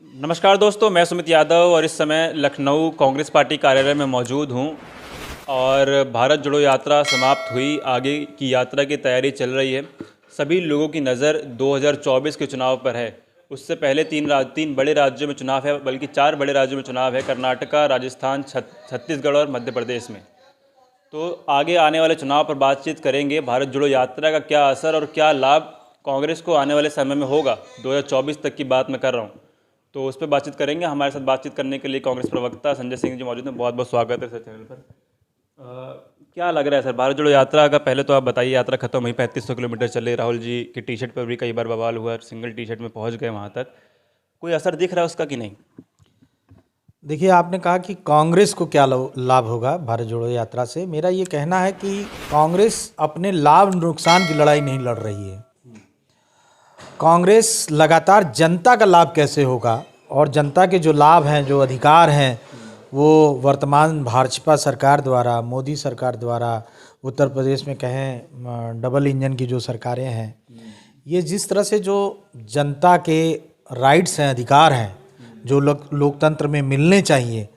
नमस्कार दोस्तों, मैं सुमित यादव और इस समय लखनऊ कांग्रेस पार्टी कार्यालय में मौजूद हूं और भारत जोड़ो यात्रा समाप्त हुई, आगे की यात्रा की तैयारी चल रही है। सभी लोगों की नज़र 2024 के चुनाव पर है। उससे पहले तीन बड़े राज्यों में चुनाव है, बल्कि 4 बड़े राज्यों में चुनाव है, कर्नाटका, राजस्थान, छत्तीसगढ़ और मध्य प्रदेश में। तो आगे आने वाले चुनाव पर बातचीत करेंगे। भारत जोड़ो यात्रा का क्या असर और क्या लाभ कांग्रेस को आने वाले समय में होगा, 2024 तक की बात मैं कर रहा हूँ, तो उस पर बातचीत करेंगे। हमारे साथ बातचीत करने के लिए कांग्रेस प्रवक्ता संजय सिंह जी मौजूद हैं। बहुत बहुत स्वागत है सर चैनल पर। क्या लग रहा है सर, भारत जोड़ो यात्रा का पहले तो आप बताइए। यात्रा खत्म हुई, 3500 किलोमीटर चले, राहुल जी की टी शर्ट पर भी कई बार बवाल हुआ, सिंगल टी शर्ट में पहुंच गए वहां तक। कोई असर दिख रहा है उसका कि नहीं? देखिए, आपने कहा कि कांग्रेस को क्या लाभ होगा भारत जोड़ो यात्रा से। मेरा ये कहना है कि कांग्रेस अपने लाभ नुकसान की लड़ाई नहीं लड़ रही है। कांग्रेस लगातार जनता का लाभ कैसे होगा और जनता के जो लाभ हैं, जो अधिकार हैं, वो वर्तमान भाजपा सरकार द्वारा, मोदी सरकार द्वारा, उत्तर प्रदेश में कहें डबल इंजन की जो सरकारें हैं, ये जिस तरह से जो जनता के राइट्स हैं, अधिकार हैं, जो लोकतंत्र में मिलने चाहिए,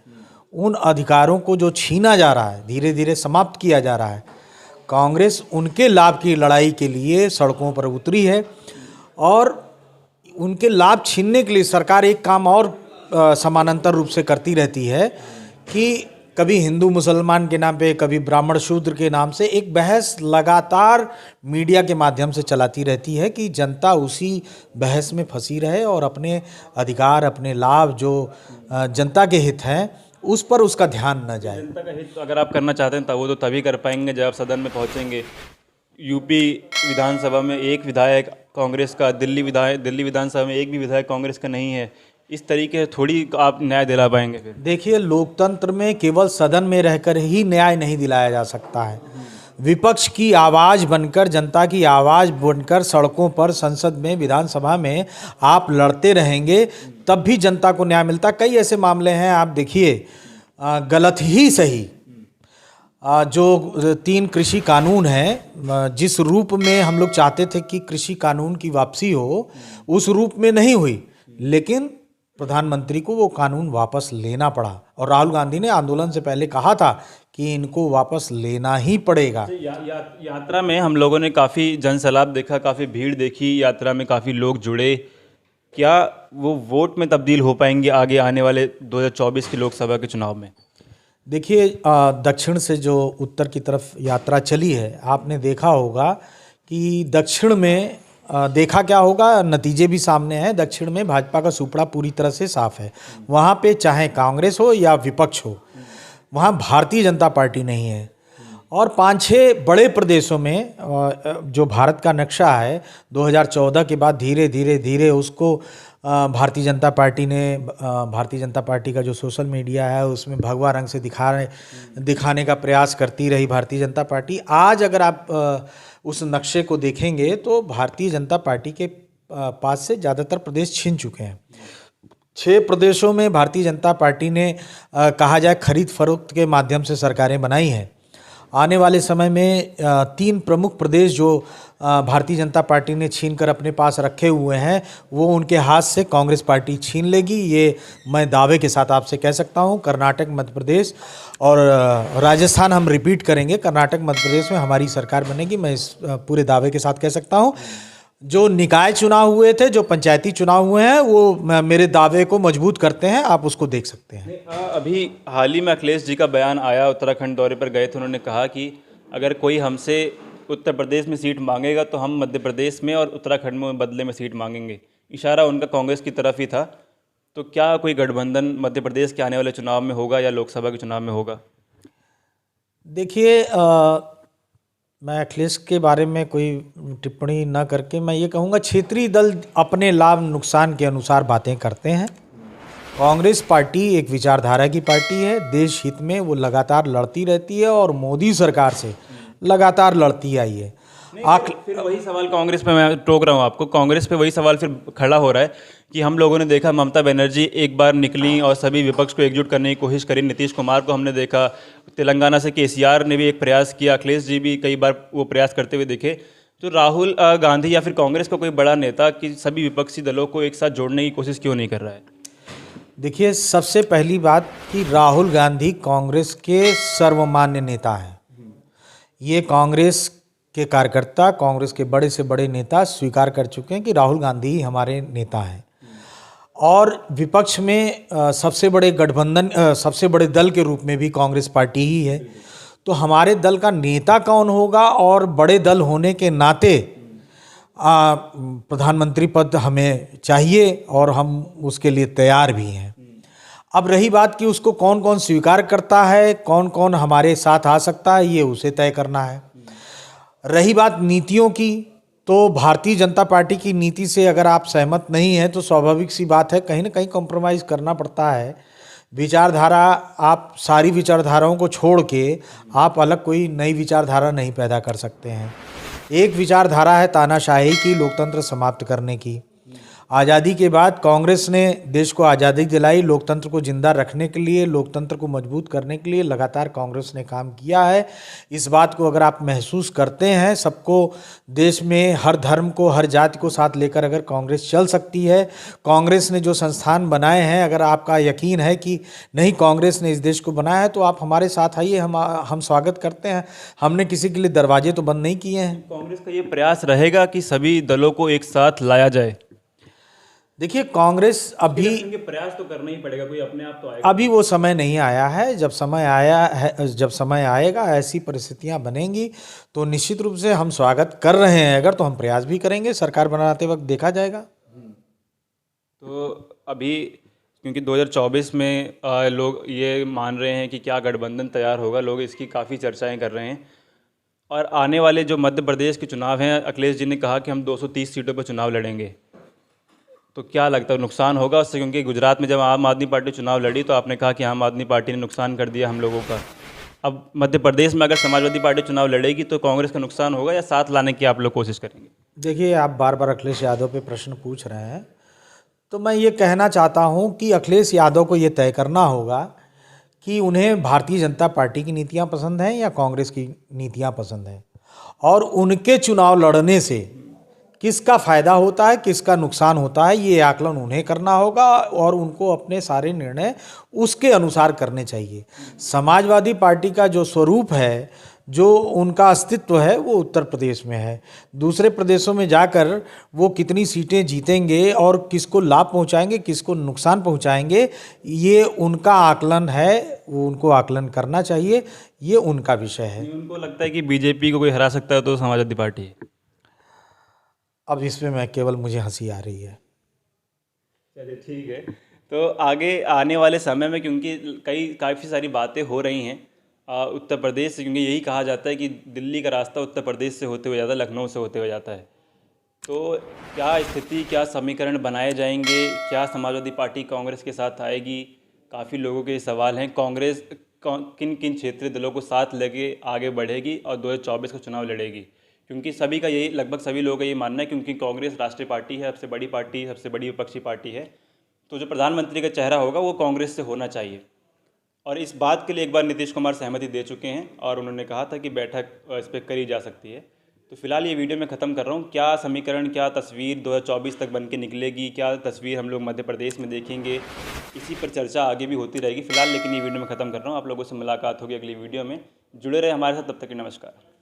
उन अधिकारों को जो छीना जा रहा है, धीरे धीरे समाप्त किया जा रहा है। कांग्रेस उनके लाभ की लड़ाई के लिए सड़कों पर उतरी है और उनके लाभ छीनने के लिए सरकार एक काम और समानांतर रूप से करती रहती है कि कभी हिंदू मुसलमान के नाम पे, कभी ब्राह्मण शूद्र के नाम से एक बहस लगातार मीडिया के माध्यम से चलाती रहती है कि जनता उसी बहस में फंसी रहे और अपने अधिकार, अपने लाभ जो जनता के हित हैं, उस पर उसका ध्यान न जाए। जनता का हित तो अगर आप करना चाहते हैं तब वो तो तभी कर पाएंगे जब आप सदन में पहुंचेंगे। यूपी विधानसभा में एक विधायक कांग्रेस का, दिल्ली विधानसभा में एक भी विधायक कांग्रेस का नहीं है। इस तरीके से थोड़ी आप न्याय दिला पाएंगे फिर। देखिए, लोकतंत्र में केवल सदन में रहकर ही न्याय नहीं दिलाया जा सकता है। विपक्ष की आवाज़ बनकर, जनता की आवाज़ बनकर सड़कों पर, संसद में, विधानसभा में आप लड़ते रहेंगे तब भी जनता को न्याय मिलता। कई ऐसे मामले हैं, आप देखिए, गलत ही सही, जो 3 कृषि कानून हैं, जिस रूप में हम लोग चाहते थे कि कृषि कानून की वापसी हो, उस रूप में नहीं हुई, लेकिन प्रधानमंत्री को वो कानून वापस लेना पड़ा और राहुल गांधी ने आंदोलन से पहले कहा था कि इनको वापस लेना ही पड़ेगा। यात्रा में हम लोगों ने काफ़ी जनसैलाब देखा, काफ़ी भीड़ देखी, यात्रा में काफ़ी लोग जुड़े। क्या वो वोट में तब्दील हो पाएंगे आगे आने वाले 2024 की लोकसभा के चुनाव में? देखिए, दक्षिण से जो उत्तर की तरफ यात्रा चली है, आपने देखा होगा कि दक्षिण में देखा क्या होगा, नतीजे भी सामने हैं। दक्षिण में भाजपा का सुपड़ा पूरी तरह से साफ है। वहाँ पे चाहे कांग्रेस हो या विपक्ष हो, वहाँ भारतीय जनता पार्टी नहीं है। और 5-6 बड़े प्रदेशों में जो भारत का नक्शा है, 2014 के बाद धीरे धीरे धीरे उसको भारतीय जनता पार्टी का जो सोशल मीडिया है उसमें भगवा रंग से दिखाने का प्रयास करती रही भारतीय जनता पार्टी। आज अगर आप उस नक्शे को देखेंगे तो भारतीय जनता पार्टी के पास से ज़्यादातर प्रदेश छीन चुके हैं। 6 प्रदेशों में भारतीय जनता पार्टी ने कहा जाए खरीद फरोख्त के माध्यम से सरकारें बनाई हैं। आने वाले समय में 3 प्रमुख प्रदेश जो भारतीय जनता पार्टी ने छीनकर अपने पास रखे हुए हैं, वो उनके हाथ से कांग्रेस पार्टी छीन लेगी। ये मैं दावे के साथ आपसे कह सकता हूँ। कर्नाटक, मध्य प्रदेश और राजस्थान हम रिपीट करेंगे। कर्नाटक, मध्य प्रदेश में हमारी सरकार बनेगी, मैं इस पूरे दावे के साथ कह सकता हूँ। जो निकाय चुनाव हुए थे, जो पंचायती चुनाव हुए हैं, वो मेरे दावे को मजबूत करते हैं। आप उसको देख सकते हैं। अभी हाल ही में अखिलेश जी का बयान आया, उत्तराखंड दौरे पर गए थे, उन्होंने कहा कि अगर कोई हमसे उत्तर प्रदेश में सीट मांगेगा तो हम मध्य प्रदेश में और उत्तराखंड में बदले में सीट मांगेंगे। इशारा उनका कांग्रेस की तरफ ही था। तो क्या कोई गठबंधन मध्य प्रदेश के आने वाले चुनाव में होगा या लोकसभा के चुनाव में होगा? देखिए, मैं अखिलेश के बारे में कोई टिप्पणी न करके मैं ये कहूँगा, क्षेत्रीय दल अपने लाभ नुकसान के अनुसार बातें करते हैं। कांग्रेस पार्टी एक विचारधारा की पार्टी है। देश हित में वो लगातार लड़ती रहती है और मोदी सरकार से लगातार लड़ती आई है। फिर वही सवाल कांग्रेस पे मैं टोक रहा हूँ आपको। कांग्रेस पे वही सवाल फिर खड़ा हो रहा है कि हम लोगों ने देखा ममता बनर्जी एक बार निकली और सभी विपक्ष को एकजुट करने की कोशिश करी। नीतीश कुमार को हमने देखा, तेलंगाना से केसीआर ने भी एक प्रयास किया, अखिलेश जी भी कई बार वो प्रयास करते हुए दिखे। तो राहुल गांधी या फिर कांग्रेस का कोई बड़ा नेता कि सभी विपक्षी दलों को एक साथ जोड़ने की कोशिश क्यों नहीं कर रहा है? देखिए, सबसे पहली बात कि राहुल गांधी कांग्रेस के सर्वमान्य नेता हैं। ये कांग्रेस के कार्यकर्ता, कांग्रेस के बड़े से बड़े नेता स्वीकार कर चुके हैं कि राहुल गांधी ही हमारे नेता हैं। और विपक्ष में सबसे बड़े गठबंधन, सबसे बड़े दल के रूप में भी कांग्रेस पार्टी ही है। तो हमारे दल का नेता कौन होगा, और बड़े दल होने के नाते प्रधानमंत्री पद हमें चाहिए और हम उसके लिए तैयार भी हैं। अब रही बात कि उसको कौन कौन स्वीकार करता है, कौन कौन हमारे साथ आ सकता है, ये उसे तय करना है। रही बात नीतियों की, तो भारतीय जनता पार्टी की नीति से अगर आप सहमत नहीं हैं तो स्वाभाविक सी बात है, कहीं ना कहीं कॉम्प्रोमाइज़ करना पड़ता है। विचारधारा, आप सारी विचारधाराओं को छोड़ के आप अलग कोई नई विचारधारा नहीं पैदा कर सकते हैं। एक विचारधारा है तानाशाही की, लोकतंत्र समाप्त करने की। आज़ादी के बाद कांग्रेस ने देश को आज़ादी दिलाई, लोकतंत्र को जिंदा रखने के लिए, लोकतंत्र को मजबूत करने के लिए लगातार कांग्रेस ने काम किया है। इस बात को अगर आप महसूस करते हैं, सबको, देश में हर धर्म को, हर जाति को साथ लेकर अगर कांग्रेस चल सकती है, कांग्रेस ने जो संस्थान बनाए हैं, अगर आपका यकीन है कि नहीं कांग्रेस ने इस देश को बनाया है, तो आप हमारे साथ आइए, हम स्वागत करते हैं। हमने किसी के लिए दरवाजे तो बंद नहीं किए हैं। कांग्रेस का ये प्रयास रहेगा कि सभी दलों को एक साथ लाया जाए। देखिए, कांग्रेस अभी, प्रयास तो करना ही पड़ेगा, कोई अपने आप तो आएगा। अभी वो समय नहीं आया है। जब समय आया है, जब समय आएगा, ऐसी परिस्थितियां बनेंगी तो निश्चित रूप से हम स्वागत कर रहे हैं। अगर तो हम प्रयास भी करेंगे, सरकार बनाते वक्त देखा जाएगा। तो अभी क्योंकि 2024 में लोग ये मान रहे हैं कि क्या गठबंधन तैयार होगा, लोग इसकी काफ़ी चर्चाएं कर रहे हैं। और आने वाले जो मध्य प्रदेश के चुनाव हैं, अखिलेश जी ने कहा कि हम 230 सीटों पर चुनाव लड़ेंगे। तो क्या लगता है नुकसान होगा उससे? क्योंकि गुजरात में जब आम आदमी पार्टी चुनाव लड़ी तो आपने कहा कि आम आदमी पार्टी ने नुकसान कर दिया हम लोगों का। अब मध्य प्रदेश में अगर समाजवादी पार्टी चुनाव लड़ेगी तो कांग्रेस का नुकसान होगा या साथ लाने की आप लोग कोशिश करेंगे? देखिए, आप बार बार अखिलेश यादव पे प्रश्न पूछ रहे हैं, तो मैं ये कहना चाहता हूँ कि अखिलेश यादव को ये तय करना होगा कि उन्हें भारतीय जनता पार्टी की नीतियाँ पसंद हैं या कांग्रेस की नीतियाँ पसंद हैं, और उनके चुनाव लड़ने से किसका फ़ायदा होता है, किसका नुकसान होता है, ये आकलन उन्हें करना होगा और उनको अपने सारे निर्णय उसके अनुसार करने चाहिए। समाजवादी पार्टी का जो स्वरूप है, जो उनका अस्तित्व है, वो उत्तर प्रदेश में है। दूसरे प्रदेशों में जाकर वो कितनी सीटें जीतेंगे और किसको लाभ पहुंचाएंगे, किसको नुकसान पहुंचाएंगे, ये उनका आकलन है, वो उनको आकलन करना चाहिए, ये उनका विषय है। उनको लगता है कि बीजेपी को कोई हरा सकता है तो समाजवादी पार्टी है। अब इसमें मैं केवल, मुझे हंसी आ रही है। चलिए ठीक है। तो आगे आने वाले समय में, क्योंकि काफ़ी सारी बातें हो रही हैं उत्तर प्रदेश से, क्योंकि यही कहा जाता है कि दिल्ली का रास्ता उत्तर प्रदेश से होते हुए जाता है, लखनऊ से होते हुए जाता है। तो क्या स्थिति, क्या समीकरण बनाए जाएंगे, क्या समाजवादी पार्टी कांग्रेस के साथ आएगी? काफ़ी लोगों के सवाल हैं। कांग्रेस किन किन क्षेत्रीय दलों को साथ लेके आगे बढ़ेगी और 2024 का चुनाव लड़ेगी? क्योंकि सभी का यही, लगभग सभी लोगों का ये मानना है, क्योंकि कांग्रेस राष्ट्रीय पार्टी है, सबसे बड़ी पार्टी, सबसे बड़ी विपक्षी पार्टी है, तो जो प्रधानमंत्री का चेहरा होगा वो कांग्रेस से होना चाहिए। और इस बात के लिए एक बार नीतीश कुमार सहमति दे चुके हैं और उन्होंने कहा था कि बैठक इस पर करी जा सकती है। तो फिलहाल ये वीडियो मैं ख़त्म कर रहा हूँ। क्या समीकरण, क्या तस्वीर 2024 तक बन के निकलेगी, क्या तस्वीर हम लोग मध्य प्रदेश में देखेंगे, इसी पर चर्चा आगे भी होती रहेगी फिलहाल। लेकिन ये वीडियो मैं ख़त्म कर रहा हूँ। आप लोगों से मुलाकात होगी अगली वीडियो में। जुड़े रहे हमारे साथ, तब तक के नमस्कार।